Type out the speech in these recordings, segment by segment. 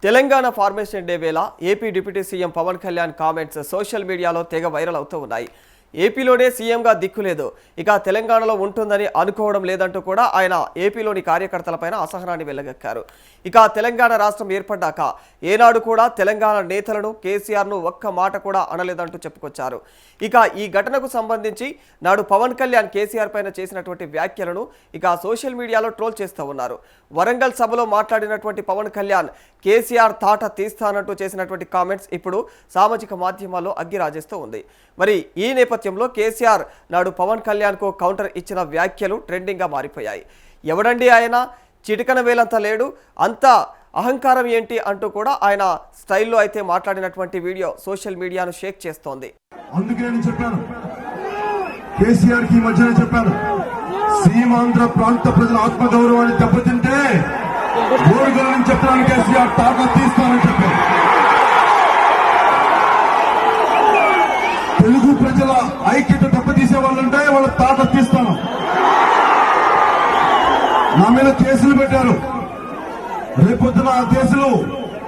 Telangana formation day వేళ AP deputy CM Pawan Kalyan comments social మీడియాలో తెగ వైరల్ అవుతూ ఉన్నాయి. ఏపీలోనే సీఎంగా దిక్కులేదు, ఇక తెలంగాణలో ఉంటుందని అనుకోవడం లేదంటూ కూడా ఆయన ఏపీలోని కార్యకర్తలపైన అసహనాన్ని వెళ్లగక్కారు. ఇక తెలంగాణ రాష్ట్రం ఏర్పడ్డాక ఏనాడు కూడా తెలంగాణ నేతలను కేసీఆర్ను ఒక్క మాట కూడా అనలేదంటూ చెప్పుకొచ్చారు. ఇక ఈ ఘటనకు సంబంధించి నాడు పవన్ కళ్యాణ్ కేసీఆర్ పైన చేసినటువంటి వ్యాఖ్యలను ఇక సోషల్ మీడియాలో ట్రోల్ చేస్తూ ఉన్నారు. వరంగల్ సభలో మాట్లాడినటువంటి పవన్ కళ్యాణ్ కేసీఆర్ తాట తీస్తానంటూ చేసినటువంటి కామెంట్స్ ఇప్పుడు సామాజిక మాధ్యమాల్లో అగ్గి రాజేస్తూ ఉంది. మరి ఈ నేపథ్యంలో కేసీఆర్ నాడు పవన్ కళ్యాణ్కు కౌంటర్ ఇచ్చిన వ్యాఖ్యలు ట్రెండింగ్గా మారిపోయాయి. ఎవడండి ఆయన, చిటికన వేలంత లేడు, అంత అహంకారం ఏంటి అంటూ కూడా ఆయన స్టైల్లో అయితే మాట్లాడినటువంటి వీడియో సోషల్ మీడియాను షేక్ చేస్తోంది. అందుకే నేను చెప్పాను, కేసీఆర్ కి మధ్యనే చెప్పాను, సీమాంధ్ర ప్రాంత ప్రజల ఆత్మగౌరవాన్ని దెబ్బతింటే ఓడిగలని చెప్పడానికి కేసీఆర్ తాట తీస్తానని చెప్పాను. తెలుగు ప్రజల ఐక్యత దెబ్బతీసే వాళ్ళంటే వాళ్ళ తాట తీస్తాను. నా మీద కేసులు పెట్టారు, రేపొద్దున ఆ కేసులు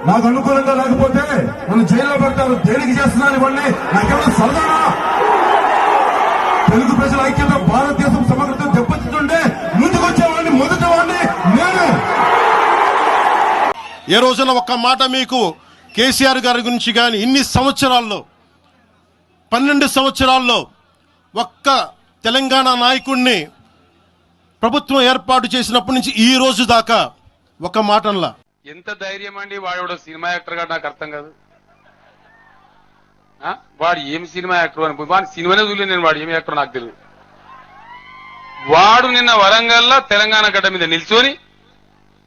నాకు అనుకూలంగా లేకపోతే నన్ను జైల్లో పెడతారు. దేనికి చేస్తున్నాను ఇవన్నీ? నాకేమన్నా సరదానా? తెలుగు ప్రజల ఐక్యత, భారతదేశం సమగ్రత దెబ్బతింటుంటే ముందుకొచ్చేవాడిని, మొదటి వాడిని నేను. ఏ రోజున ఒక్క మాట మీకు కేసీఆర్ గారి గురించి కానీ ఇన్ని సంవత్సరాల్లో 12 సంవత్సరాల్లో ఒక్క తెలంగాణ నాయకుడిని ప్రభుత్వం ఏర్పాటు చేసినప్పటి నుంచి ఈ రోజు దాకా ఒక మాటంలా. ఎంత ధైర్యం అండి వాడు సినిమా యాక్టర్ గా నాకు అర్థం కాదు. వాడు ఏం సినిమా యాక్టర్ అని వాడు సినిమానే చూడలేదు నేను, వాడు ఏం యాక్టర్ నాకు తెలియదు. వాడు నిన్న వరంగల్లో తెలంగాణ గడ్డ మీద నిల్చొని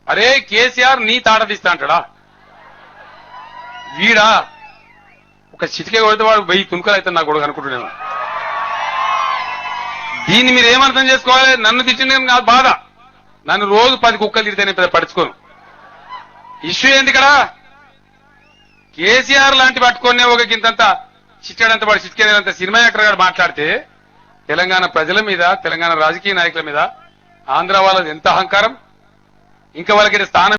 అరే కేసీఆర్ నీ తాట తీస్తా అంటాడా? వీడా ఒక చిటికే కొడితే వాడు 1000 తుణుకలు అయితే నాకు కూడా అనుకుంటున్నాను. దీన్ని మీరు ఏమర్థం చేసుకోవాలి? నన్ను తిట్టిన నాకు బాధ, నన్ను రోజు 10 కుక్కలు తిడితే నేను పడుచుకోను. ఇష్యూ ఏంది ఇక్కడ? కేసీఆర్ లాంటి పట్టుకునే ఒక గింతంత చిట్టాడంత వాడు చిట్కేదంత సినిమా యాక్టర్ గారు మాట్లాడితే తెలంగాణ ప్రజల మీద, తెలంగాణ రాజకీయ నాయకుల మీద ఆంధ్ర వాళ్ళది ఎంత అహంకారం, ఇంకా వాళ్ళకి స్థానం